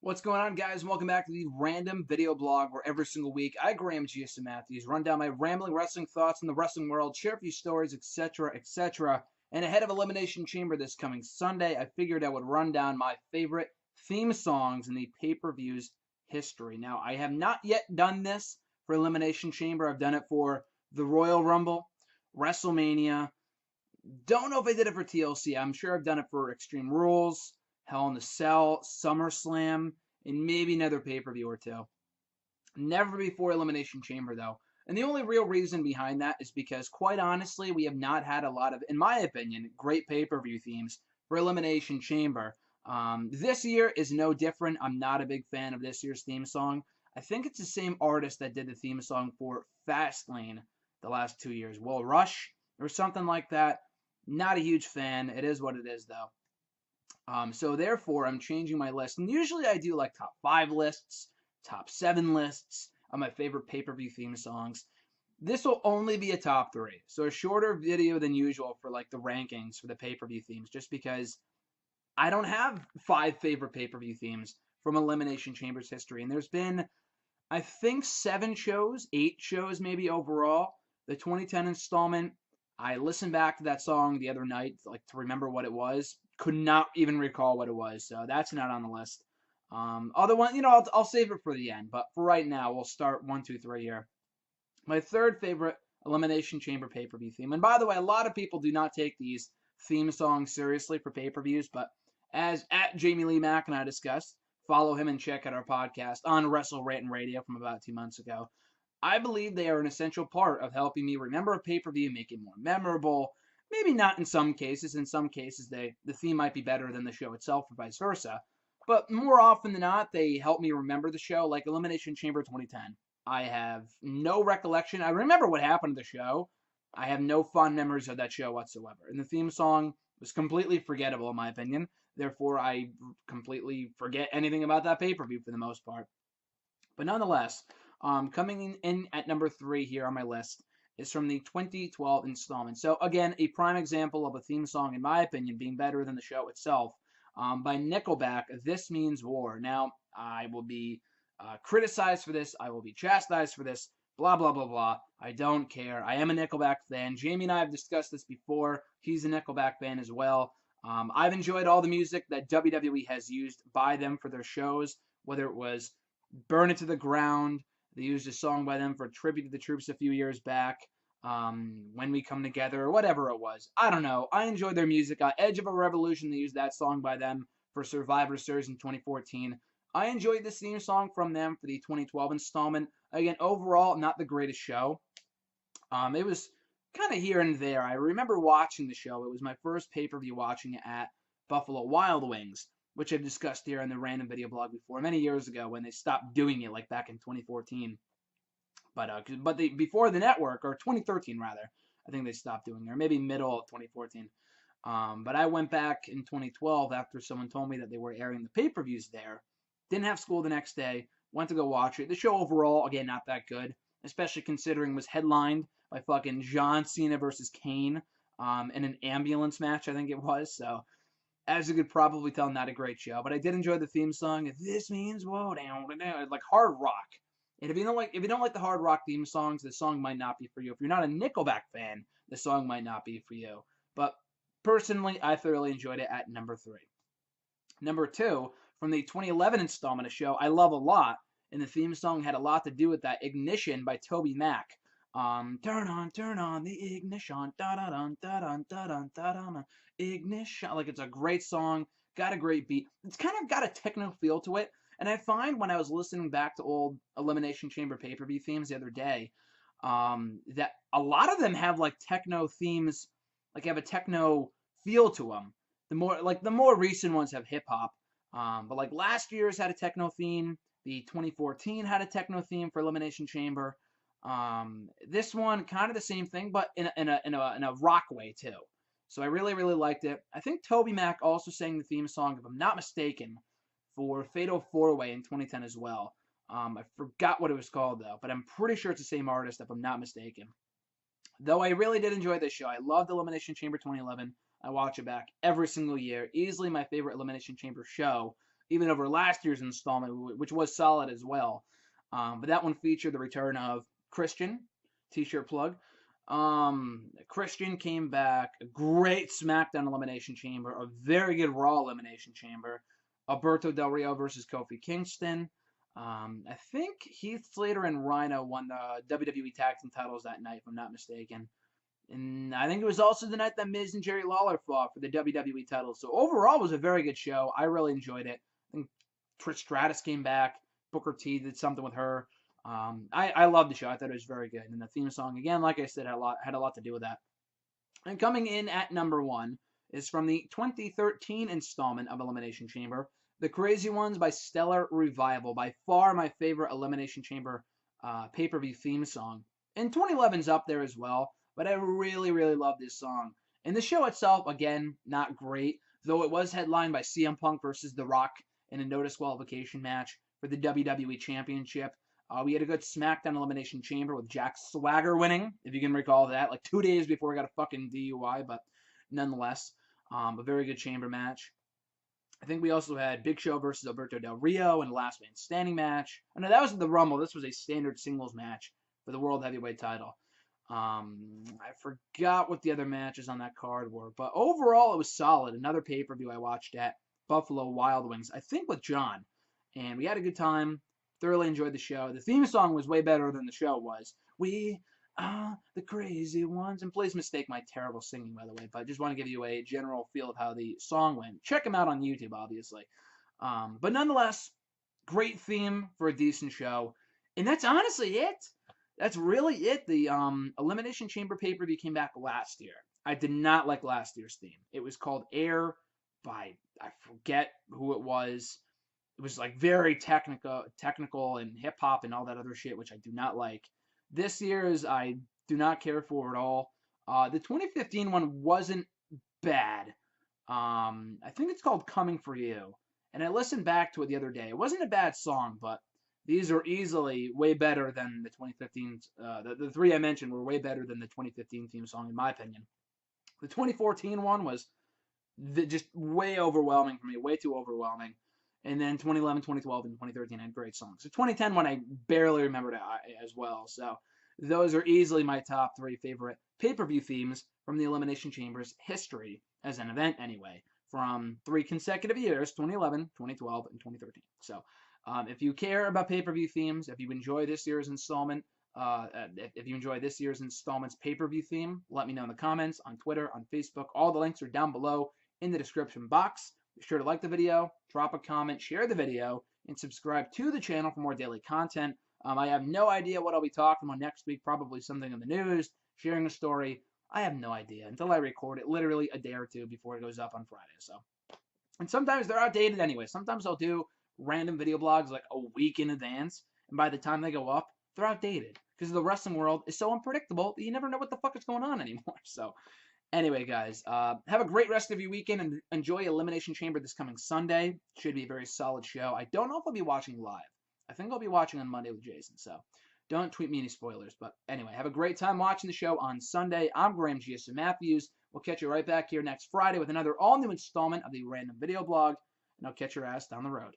What's going on, guys? Welcome back to the random video blog where every single week I, Graham G.S. Matthews, run down my rambling wrestling thoughts in the wrestling world, share a few stories, etc., etc. And ahead of Elimination Chamber this coming Sunday, I figured I would run down my favorite theme songs in the pay-per-view's history. Now, I have not yet done this for Elimination Chamber. I've done it for the Royal Rumble, WrestleMania. Don't know if I did it for TLC. I'm sure I've done it for Extreme Rules, Hell in the Cell, SummerSlam, and maybe another pay-per-view or two. Never before Elimination Chamber, though. And the only real reason behind that is because, quite honestly, we have not had a lot of, in my opinion, great pay-per-view themes for Elimination Chamber. This year is no different. I'm not a big fan of this year's theme song. I think it's the same artist that did the theme song for Fastlane the last 2 years. Will Rush or something like that. Not a huge fan. It is what it is, though. So therefore, I'm changing my list. And usually I do like top 5 lists, top 7 lists of my favorite pay-per-view theme songs. This will only be a top 3. So a shorter video than usual for like the rankings for the pay-per-view themes, just because I don't have 5 favorite pay-per-view themes from Elimination Chamber's history. And there's been, I think, 7 shows, 8 shows maybe overall. The 2010 installment, I listened back to that song the other night, like to remember what it was. Could not even recall what it was, so that's not on the list. Other one, I'll save it for the end. But for right now, we'll start 1, 2, 3 here. My third favorite Elimination Chamber pay-per-view theme. And by the way, a lot of people do not take these theme songs seriously for pay-per-views, but as at Jamie Lee Mack and I discussed, follow him and check out our podcast on Wrestle Rant and Radio from about 2 months ago. I believe they are an essential part of helping me remember a pay-per-view, make it more memorable. Maybe not in some cases. In some cases, the theme might be better than the show itself, or vice versa. But more often than not, they help me remember the show, like Elimination Chamber 2010. I have no recollection. I remember what happened to the show. I have no fond memories of that show whatsoever. And the theme song was completely forgettable, in my opinion. Therefore, I completely forget anything about that pay-per-view for the most part. But nonetheless, coming in at number 3 here on my list is from the 2012 installment. So again, a prime example of a theme song, in my opinion, being better than the show itself, by Nickelback, This Means War. Now, I will be criticized for this. I will be chastised for this. Blah, blah, blah, blah. I don't care. I am a Nickelback fan. Jamie and I have discussed this before. He's a Nickelback fan as well. I've enjoyed all the music that WWE has used by them for their shows, whether it was Burn It to the Ground. They used a song by them for a tribute to the troops a few years back. When We Come Together, or whatever it was. I don't know. I enjoyed their music. Edge of a Revolution, they used that song by them for Survivor Series in 2014. I enjoyed this theme song from them for the 2012 installment. Again, overall, not the greatest show. It was kind of here and there. I remember watching the show. It was my first pay-per-view watching it at Buffalo Wild Wings, which I've discussed here in the random video blog before, many years ago when they stopped doing it, like back in 2014. But they, before the network, or 2013 rather, I think they stopped doing it, or maybe middle of 2014. But I went back in 2012 after someone told me that they were airing the pay-per-views there. Didn't have school the next day. Went to go watch it. The show overall, again, not that good, especially considering it was headlined by fucking John Cena versus Kane in an ambulance match, I think it was. So, as you could probably tell, not a great show. But I did enjoy the theme song. This means whoa down, like hard rock. And if you don't like the hard rock theme songs, the song might not be for you. If you're not a Nickelback fan, the song might not be for you. But personally, I thoroughly enjoyed it at number 3. Number 2, from the 2011 installment of show, I love a lot, and the theme song had a lot to do with that, Ignition by Toby Mac. Turn on the ignition, da da da da da da da da da, ignition. Like, it's a great song, got a great beat. It's kind of got a techno feel to it. And I find when I was listening back to old Elimination Chamber pay-per-view themes the other day, that a lot of them have like techno themes, like have a techno feel to them. The more recent ones have hip hop. But like last year's had a techno theme. The 2014 had a techno theme for Elimination Chamber. This one kind of the same thing, but in a rock way too. So I really, really liked it. I think Toby Mac also sang the theme song, if I'm not mistaken, for Fatal 4-Way in 2010 as well. I forgot what it was called, though, but I'm pretty sure it's the same artist, if I'm not mistaken. Though I really did enjoy this show. I loved Elimination Chamber 2011. I watch it back every single year. Easily my favorite Elimination Chamber show, even over last year's installment, which was solid as well. But that one featured the return of Christian, t-shirt plug. Christian came back, a great SmackDown Elimination Chamber, a very good Raw Elimination Chamber. Alberto Del Rio versus Kofi Kingston. I think Heath Slater and Rhino won the WWE Tag Team titles that night, if I'm not mistaken. And I think it was also the night that Miz and Jerry Lawler fought for the WWE titles. So overall, it was a very good show. I really enjoyed it. I think Trish Stratus came back. Booker T did something with her. I loved the show. I thought it was very good. And the theme song, again, like I said, had a lot to do with that. And coming in at number 1 is from the 2013 installment of Elimination Chamber, The Crazy Ones by Stellar Revival. By far my favorite Elimination Chamber pay-per-view theme song. And 2011's up there as well. But I really, really love this song. And the show itself, again, not great, though it was headlined by CM Punk versus The Rock in a no disqualification match for the WWE Championship. We had a good SmackDown Elimination Chamber with Jack Swagger winning, if you can recall that, like 2 days before we got a fucking DUI, but nonetheless, a very good chamber match. I think we also had Big Show versus Alberto Del Rio in a last man standing match. Oh, no, that was the Rumble. This was a standard singles match for the World Heavyweight title. I forgot what the other matches on that card were, but overall it was solid. Another pay-per-view I watched at Buffalo Wild Wings, I think with John, and we had a good time. Thoroughly enjoyed the show. The theme song was way better than the show was. We are the crazy ones. And please mistake my terrible singing, by the way, but I just want to give you a general feel of how the song went. Check them out on YouTube, obviously. But nonetheless, great theme for a decent show. And that's honestly it. That's really it. The Elimination Chamber pay-per-view came back last year. I did not like last year's theme. It was called Air by, I forget who it was. It was like very technical and hip-hop and all that other shit, which I do not like. This year's, I do not care for at all. The 2015 one wasn't bad. I think it's called Coming For You. And I listened back to it the other day. It wasn't a bad song, but these are easily way better than the 2015. The three I mentioned were way better than the 2015 theme song, in my opinion. The 2014 one was just way overwhelming for me, way too overwhelming. And then 2011, 2012, and 2013 had great songs. The 2010 one I barely remembered as well. So those are easily my top 3 favorite pay-per-view themes from the Elimination Chamber's history, as an event anyway, from 3 consecutive years, 2011, 2012, and 2013. So if you care about pay-per-view themes, if you enjoy this year's installment, if you enjoy this year's installment's pay-per-view theme, let me know in the comments, on Twitter, on Facebook. All the links are down below in the description box. Be sure to like the video, drop a comment, share the video, and subscribe to the channel for more daily content. I have no idea what I'll be talking about next week, probably something in the news, sharing a story. I have no idea until I record it, literally a day or two before it goes up on Friday. So, and sometimes they're outdated anyway. Sometimes I'll do random video blogs like a week in advance, and by the time they go up, they're outdated because the wrestling world is so unpredictable that you never know what the fuck is going on anymore. So, anyway, guys, have a great rest of your weekend and enjoy Elimination Chamber this coming Sunday. Should be a very solid show. I don't know if I'll be watching live. I think I'll be watching on Monday with Jason, so don't tweet me any spoilers. But anyway, have a great time watching the show on Sunday. I'm Graham G.S. Matthews. We'll catch you right back here next Friday with another all-new installment of the Random Video Blog, and I'll catch your ass down the road.